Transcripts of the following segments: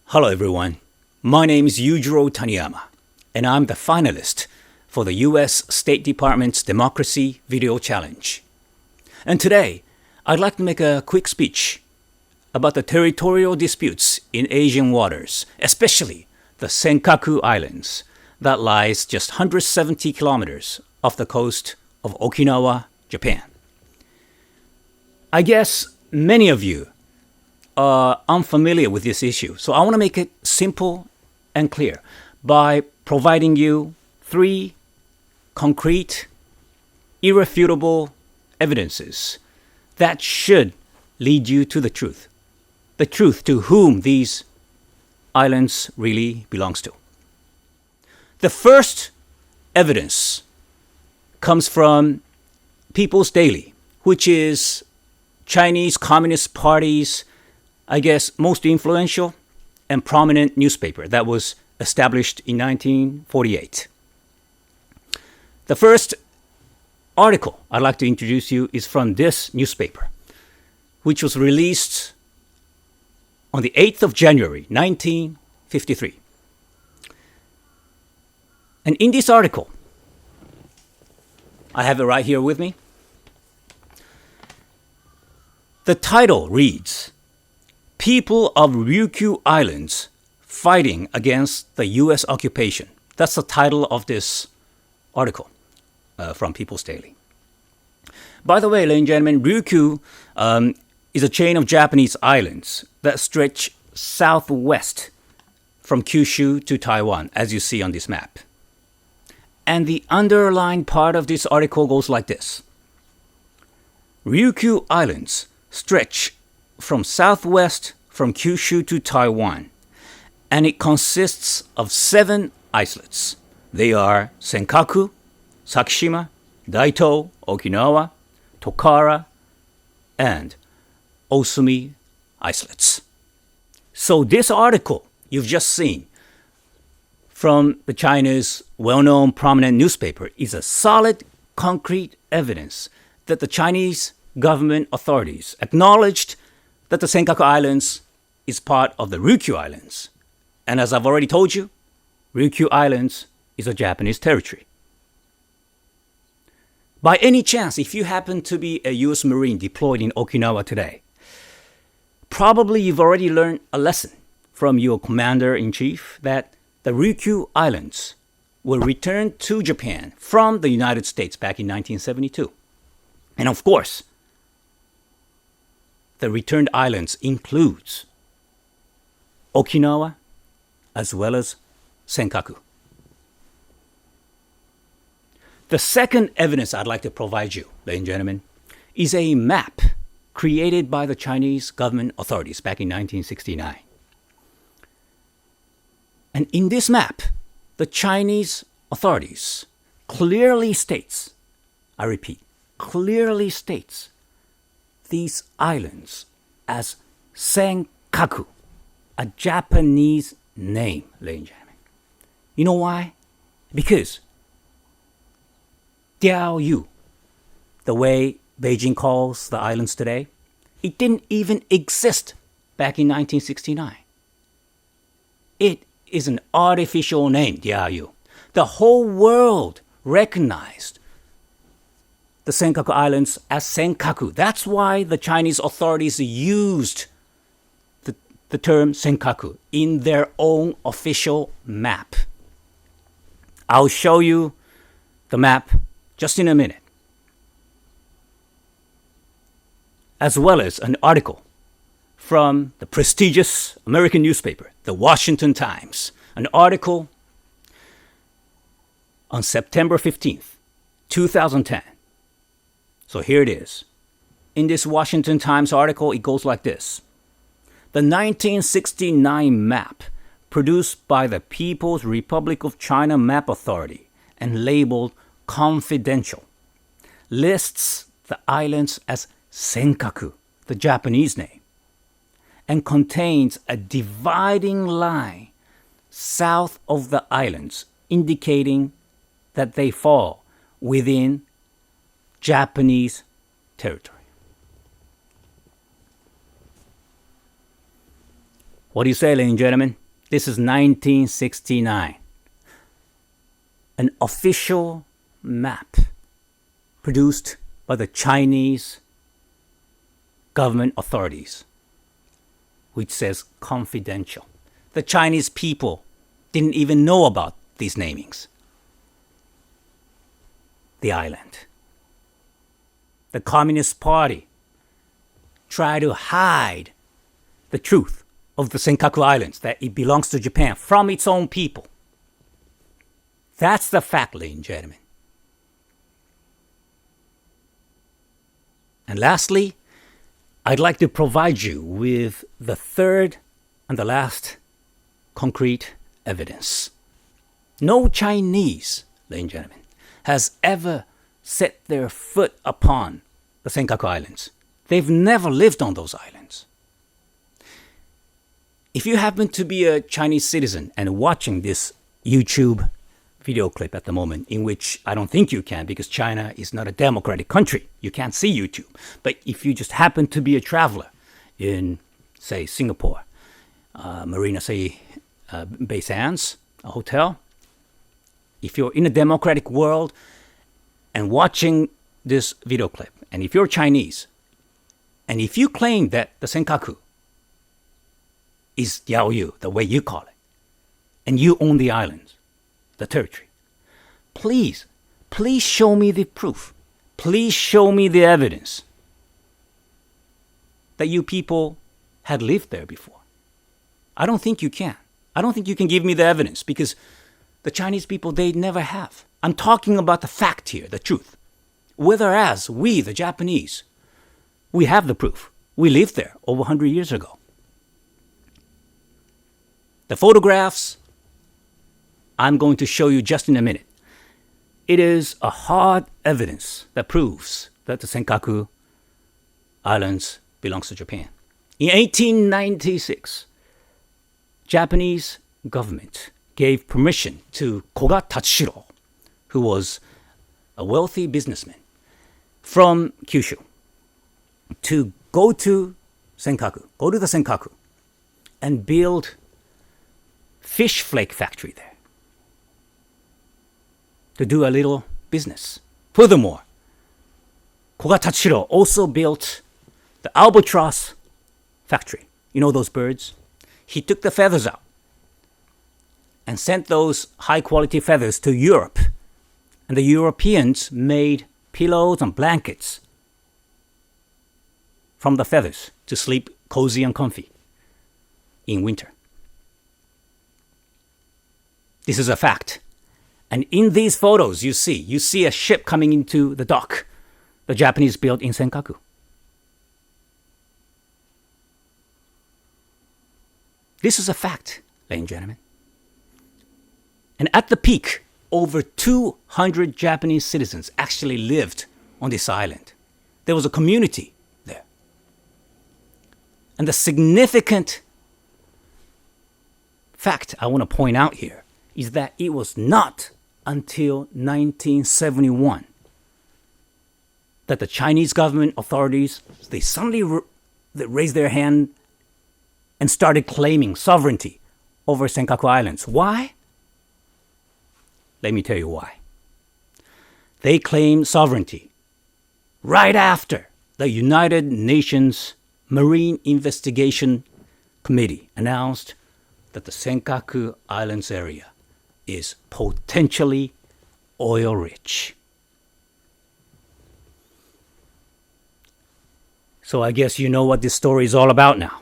Hello everyone, my name is Yujiro Taniyama, and I'm the finalist for the US State Department's Democracy Video Challenge. And today, I'd like to make a quick speech about the territorial disputes in Asian waters, especially the Senkaku Islands that lies just 170 kilometers off the coast of Okinawa, Japan. I guess many of you are unfamiliar with this issue, so I want to make it simple and clear by providing you 3 concrete, irrefutable evidences that should lead you to the truth to whom these islands really belongs to. The first evidence comes from People's Daily, which is Chinese Communist Party's, I guess, most influential and prominent newspaper that was established in 1948. The first article I'd like to introduce you is from this newspaper, which was released on the 8th of January, 1953. And in this article, I have it right here with me. The title reads, People of Ryukyu Islands Fighting Against the U.S. Occupation. That's the title of this article from People's Daily. By the way, ladies and gentlemen, Ryukyu is a chain of Japanese islands that stretch southwest from Kyushu to Taiwan, as you see on this map. And the underlined part of this article goes like this. Ryukyu Islands stretch from southwest from Kyushu to Taiwan, and it consists of 7 islets. They are Senkaku, Sakishima, Daito, Okinawa, Tokara, and Osumi islets. So this article you've just seen from the China's well-known prominent newspaper is a solid, concrete evidence that the Chinese government authorities acknowledged that the Senkaku Islands is part of the Ryukyu Islands. And as I've already told you, Ryukyu Islands is a Japanese territory. By any chance, if you happen to be a US Marine deployed in Okinawa today, probably you've already learned a lesson from your commander-in-chief that the Ryukyu Islands were returned to Japan from the United States back in 1972. And of course, the returned islands includes Okinawa as well as Senkaku. The second evidence I'd like to provide you, ladies and gentlemen, is a map created by the Chinese government authorities back in 1969. And in this map, the Chinese authorities clearly states, I repeat, clearly states these islands as Senkaku, a Japanese name, ladies and gentlemen. You know why? Because Diaoyu, the way Beijing calls the islands today, it didn't even exist back in 1969. It is an artificial name, Diaoyu. The whole world recognized the Senkaku Islands as Senkaku. That's why the Chinese authorities used the term Senkaku in their own official map. I'll show you the map just in a minute, as well as an article from the prestigious American newspaper, the Washington Times, an article on September 15th, 2010. So here it is. In this Washington Times article, it goes like this. The 1969 map produced by the People's Republic of China Map Authority and labeled confidential lists the islands as Senkaku, the Japanese name, and contains a dividing line south of the islands indicating that they fall within Japanese territory. What do you say, ladies and gentlemen? This is 1969. An official map produced by the Chinese government authorities, which says confidential. The Chinese people didn't even know about these namings. The island. The Communist Party tried to hide the truth of the Senkaku Islands, that it belongs to Japan, from its own people. That's the fact, ladies and gentlemen. And lastly, I'd like to provide you with the third and the last concrete evidence. No Chinese, ladies and gentlemen, has ever set their foot upon the Senkaku Islands. They've never lived on those islands. If you happen to be a Chinese citizen and watching this YouTube video clip at the moment, in which I don't think you can because China is not a democratic country, you can't see YouTube. But if you just happen to be a traveler in, say, Singapore, Marina Bay Sands, a hotel, if you're in a democratic world and watching this video clip, and if you're Chinese, and if you claim that the Senkaku is Diaoyu, the way you call it, and you own the islands, the territory, please show me the proof. Please show me the evidence that you people had lived there before. I don't think you can. I don't think you can give me the evidence because the Chinese people, they never have. I'm talking about the fact here, the truth. Whereas we, the Japanese, we have the proof. We lived there over 100 years ago. The photographs I'm going to show you just in a minute. It is a hard evidence that proves that the Senkaku Islands belongs to Japan. In 1896, Japanese government gave permission to Koga Tachishiro, who was a wealthy businessman from Kyushu, to go to the Senkaku, and build fish flake factory there, to do a little business. Furthermore, Koga Tachishiro also built the albatross factory. You know those birds? He took the feathers out and sent those high-quality feathers to Europe. And the Europeans made pillows and blankets from the feathers to sleep cozy and comfy in winter. This is a fact. And in these photos, you see a ship coming into the dock the Japanese built in Senkaku. This is a fact, ladies and gentlemen. And at the peak, over 200 Japanese citizens actually lived on this island. There was a community there. And the significant fact I want to point out here is that it was not until 1971 that the Chinese government authorities, they suddenly raised their hand and started claiming sovereignty over Senkaku Islands. Why? Let me tell you why. They claimed sovereignty right after the United Nations Marine Investigation Committee announced that the Senkaku Islands area is potentially oil-rich. So I guess you know what this story is all about now.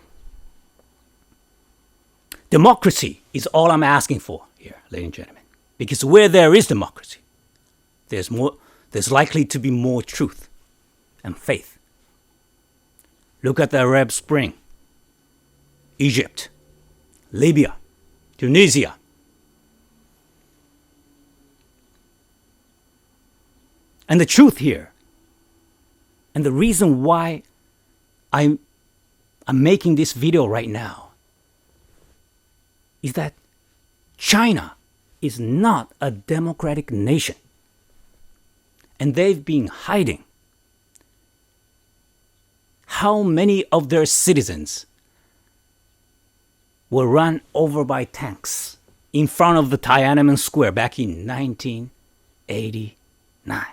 Democracy is all I'm asking for here, ladies and gentlemen. Because where there is democracy, there's likely to be more truth and faith. Look at the Arab Spring, Egypt, Libya, Tunisia. And the truth here, and the reason why I'm making this video right now, is that China is not a democratic nation. And they've been hiding how many of their citizens were run over by tanks in front of the Tiananmen Square back in 1989.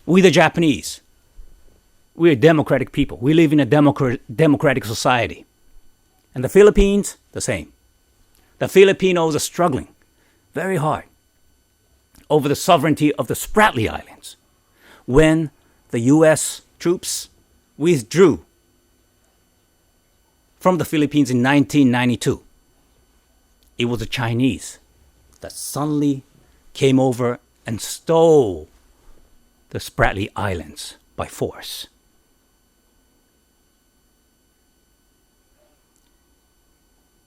We the Japanese, we're democratic people. We live in a democratic society. And the Philippines, the same. The Filipinos are struggling very hard over the sovereignty of the Spratly Islands. When the U.S. troops withdrew from the Philippines in 1992, it was the Chinese that suddenly came over and stole the Spratly Islands by force.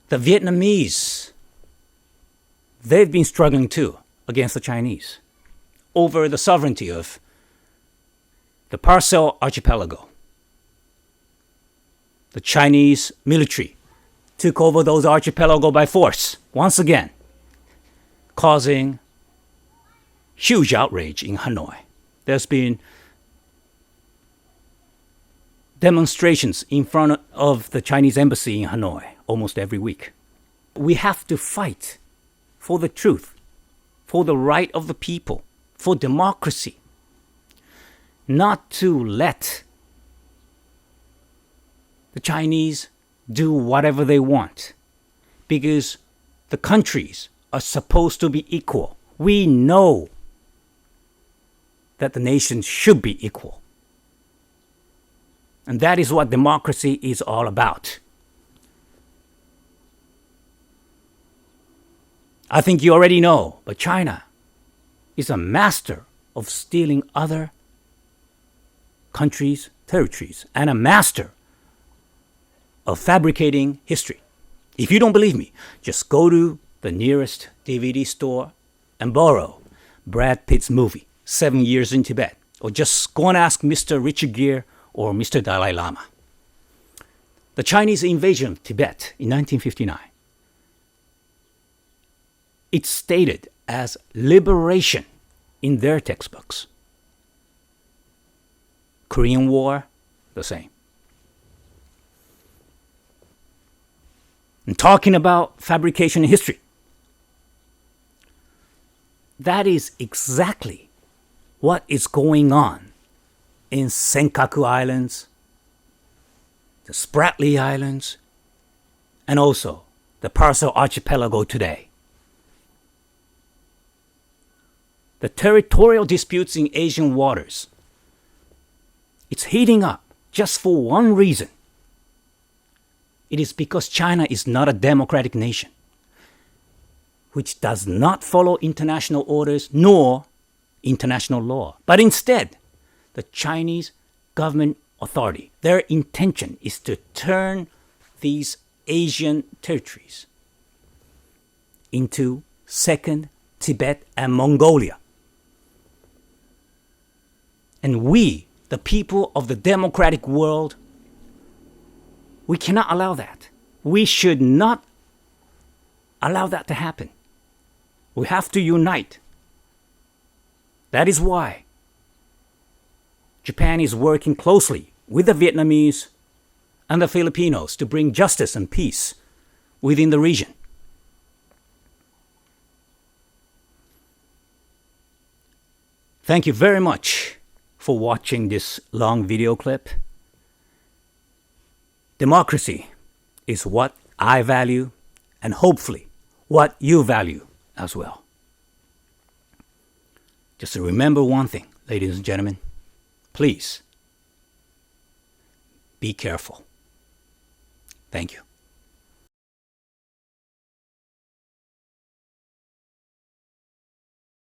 The Vietnamese, they've been struggling too against the Chinese over the sovereignty of the Paracel Archipelago. The Chinese military took over those archipelago by force, once again, causing huge outrage in Hanoi. There's been demonstrations in front of the Chinese embassy in Hanoi almost every week. We have to fight for the truth, for the right of the people, for democracy, not to let the Chinese do whatever they want, because the countries are supposed to be equal. We know that the nations should be equal. And that is what democracy is all about. I think you already know, but China is a master of stealing other countries' territories and a master of fabricating history. If you don't believe me, just go to the nearest DVD store and borrow Brad Pitt's movie, 7 Years in Tibet, or just go and ask Mr. Richard Gere or Mr. Dalai Lama. The Chinese invasion of Tibet in 1959, it's stated as liberation in their textbooks. Korean War, the same. And talking about fabrication in history, that is exactly what is going on in Senkaku Islands, the Spratly Islands, and also the Paracel Archipelago today. The territorial disputes in Asian waters, it's heating up just for one reason. It is because China is not a democratic nation, which does not follow international orders nor international law. But instead, the Chinese government authority, their intention is to turn these Asian territories into Second Tibet and Mongolia. And we, the people of the democratic world, we cannot allow that. We should not allow that to happen. We have to unite. That is why Japan is working closely with the Vietnamese and the Filipinos to bring justice and peace within the region. Thank you very much for watching this long video clip. Democracy is what I value, and hopefully what you value as well. Just to remember one thing, ladies and gentlemen, please be careful. Thank you.